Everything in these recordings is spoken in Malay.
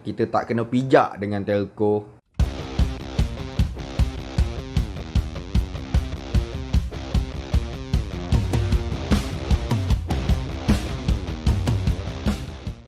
kita tak kena pijak dengan telco.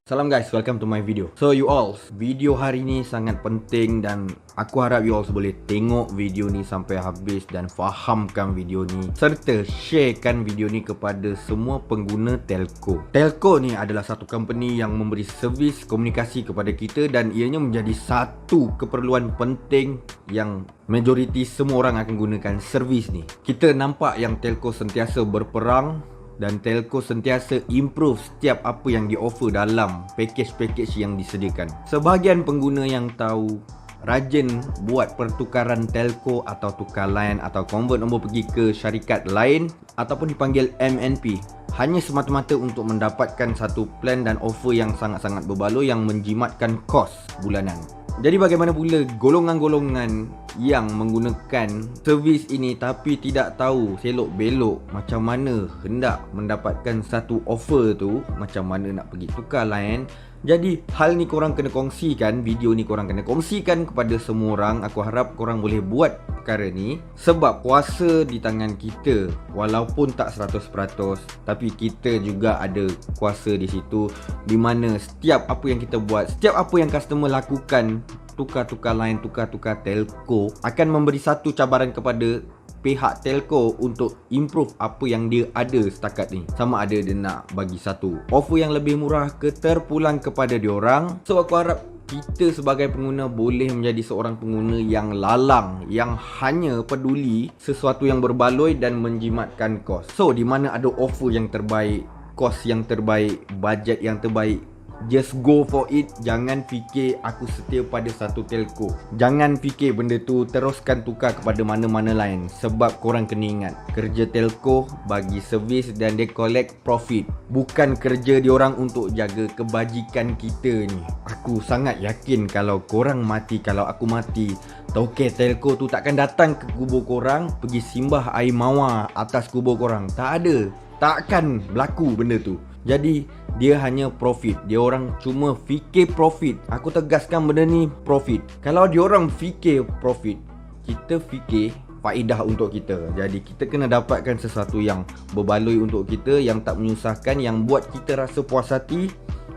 Salam guys, welcome to my video. So you all, video hari ni sangat penting dan aku harap you all boleh tengok video ni sampai habis dan fahamkan video ni serta sharekan video ni kepada semua pengguna telco. Telco ni adalah satu company yang memberi servis komunikasi kepada kita dan ianya menjadi satu keperluan penting yang majoriti semua orang akan gunakan servis ni. Kita nampak yang telco sentiasa berperang dan telco sentiasa improve setiap apa yang di-offer dalam package-package yang disediakan. Sebahagian pengguna yang tahu rajin buat pertukaran telco atau tukar line atau convert nombor pergi ke syarikat lain ataupun dipanggil MNP hanya semata-mata untuk mendapatkan satu plan dan offer yang sangat-sangat berbaloi yang menjimatkan kos bulanan. Jadi bagaimana pula golongan-golongan yang menggunakan servis ini tapi tidak tahu selok belok macam mana hendak mendapatkan satu offer tu, macam mana nak pergi tukar line. Jadi hal ni korang kena kongsikan, video ni korang kena kongsikan kepada semua orang. Aku harap korang boleh buat perkara ni sebab kuasa di tangan kita. Walaupun tak 100%, tapi kita juga ada kuasa di situ, di mana setiap apa yang kita buat, setiap apa yang customer lakukan, tukar-tukar line, tukar-tukar telco, akan memberi satu cabaran kepada pihak telco untuk improve apa yang dia ada setakat ni. Sama ada dia nak bagi satu offer yang lebih murah ke terpulang kepada diorang. So aku harap kita sebagai pengguna boleh menjadi seorang pengguna yang lalang, yang hanya peduli sesuatu yang berbaloi dan menjimatkan kos. So di mana ada offer yang terbaik, kos yang terbaik, bajet yang terbaik, just go for it. Jangan fikir aku setia pada satu telco. Jangan fikir benda tu teruskan tukar kepada mana-mana lain. Sebab korang kena ingat, kerja telco bagi servis dan dia collect profit. Bukan kerja diorang untuk jaga kebajikan kita ni. Aku sangat yakin kalau korang mati, kalau aku mati, tauke telco tu takkan datang ke kubur korang pergi simbah air mawar atas kubur korang. Tak ada, takkan berlaku benda tu. Jadi dia hanya profit. Dia orang cuma fikir profit. Aku tegaskan benda ni profit. Kalau dia orang fikir profit, kita fikir faedah untuk kita. Jadi kita kena dapatkan sesuatu yang berbaloi untuk kita, yang tak menyusahkan, yang buat kita rasa puas hati.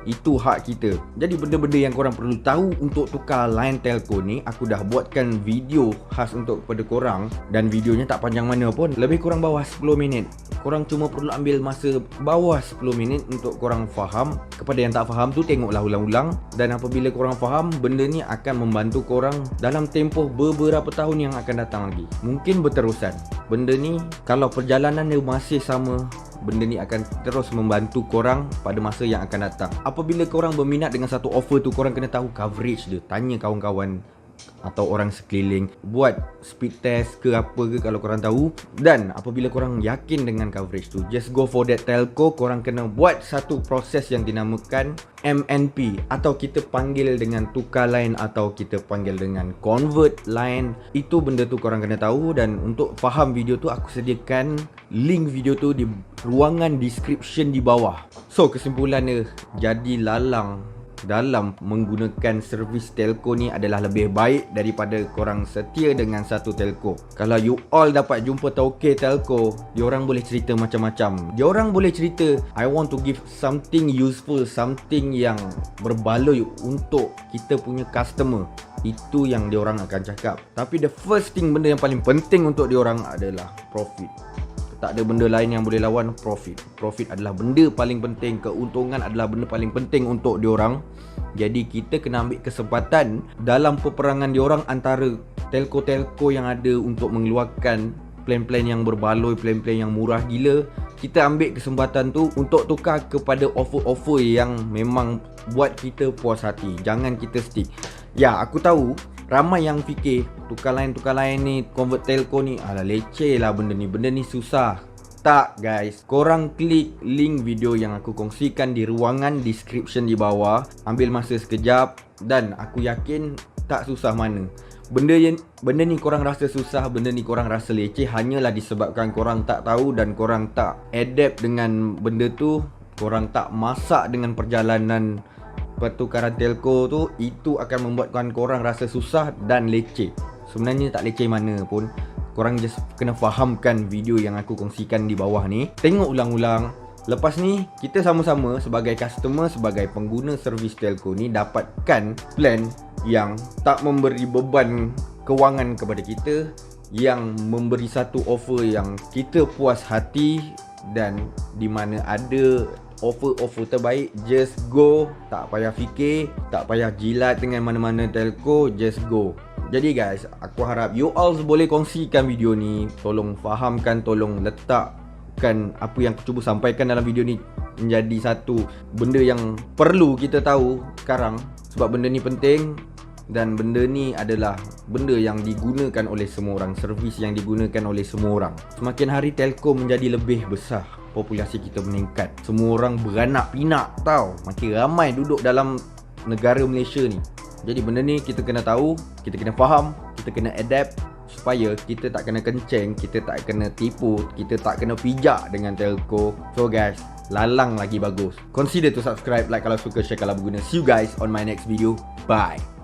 Itu hak kita. Jadi benda-benda yang korang perlu tahu untuk tukar line telco ni, aku dah buatkan video khas untuk kepada korang. Dan videonya tak panjang mana pun, lebih kurang bawah 10 minit. Korang cuma perlu ambil masa bawah 10 minit untuk korang faham. Kepada yang tak faham tu, tengoklah ulang-ulang. Dan apabila korang faham, benda ni akan membantu korang dalam tempoh beberapa tahun yang akan datang lagi. Mungkin berterusan. Benda ni kalau perjalanan dia masih sama, benda ni akan terus membantu korang pada masa yang akan datang. Apabila korang berminat dengan satu offer tu, korang kena tahu coverage dia. Tanya kawan-kawan atau orang sekeliling, buat speed test ke apa ke kalau korang tahu. Dan apabila korang yakin dengan coverage tu, just go for that telco. Korang kena buat satu proses yang dinamakan MNP, atau kita panggil dengan tukar line, atau kita panggil dengan convert line. Itu benda tu korang kena tahu. Dan untuk faham video tu, aku sediakan link video tu di ruangan description di bawah. So kesimpulannya, jadi lalang dalam menggunakan servis telco ni adalah lebih baik daripada korang setia dengan satu telco. Kalau you all dapat jumpa tauke telco, diorang boleh cerita macam-macam. Diorang boleh cerita, I want to give something useful, something yang berbaloi untuk kita punya customer. Itu yang diorang akan cakap. Tapi the first thing, benda yang paling penting untuk diorang adalah profit. Tak ada benda lain yang boleh lawan profit. Profit adalah benda paling penting. Keuntungan adalah benda paling penting untuk diorang. Jadi kita kena ambil kesempatan dalam peperangan diorang antara telco-telco yang ada untuk mengeluarkan plan-plan yang berbaloi, plan-plan yang murah gila. Kita ambil kesempatan tu untuk tukar kepada offer-offer yang memang buat kita puas hati. Jangan kita stick. Ya, aku tahu ramai yang fikir tukar line ni, convert telco ni, alah leceh lah benda ni susah. Tak guys, korang klik link video yang aku kongsikan di ruangan description di bawah. Ambil masa sekejap dan aku yakin tak susah mana. Benda ni korang rasa susah, benda ni korang rasa leceh, hanyalah disebabkan korang tak tahu dan korang tak adapt dengan benda tu. Korang tak masak dengan perjalanan pertukaran telco tu, itu akan membuatkan korang rasa susah dan leceh. Sebenarnya tak leceh mana pun, korang just kena fahamkan video yang aku kongsikan di bawah ni. Tengok ulang-ulang. Lepas ni, kita sama-sama sebagai customer, sebagai pengguna servis telco ni, dapatkan plan yang tak memberi beban kewangan kepada kita, yang memberi satu offer yang kita puas hati, dan di mana ada offer-offer terbaik, just go. Tak payah fikir, tak payah jilat dengan mana-mana telco, just go. Jadi guys, aku harap you all boleh kongsikan video ni. Tolong fahamkan, tolong letakkan apa yang aku cuba sampaikan dalam video ni menjadi satu benda yang perlu kita tahu sekarang. Sebab benda ni penting, dan benda ni adalah benda yang digunakan oleh semua orang, servis yang digunakan oleh semua orang. Semakin hari telco menjadi lebih besar, populasi kita meningkat, semua orang beranak pinak tau. Makin ramai duduk dalam negara Malaysia ni. Jadi benda ni kita kena tahu, kita kena faham, kita kena adapt, supaya kita tak kena kenceng, kita tak kena tipu, kita tak kena pijak dengan telco. So guys, lalang lagi bagus. Consider to subscribe, like kalau suka, share kalau berguna. See you guys on my next video. Bye.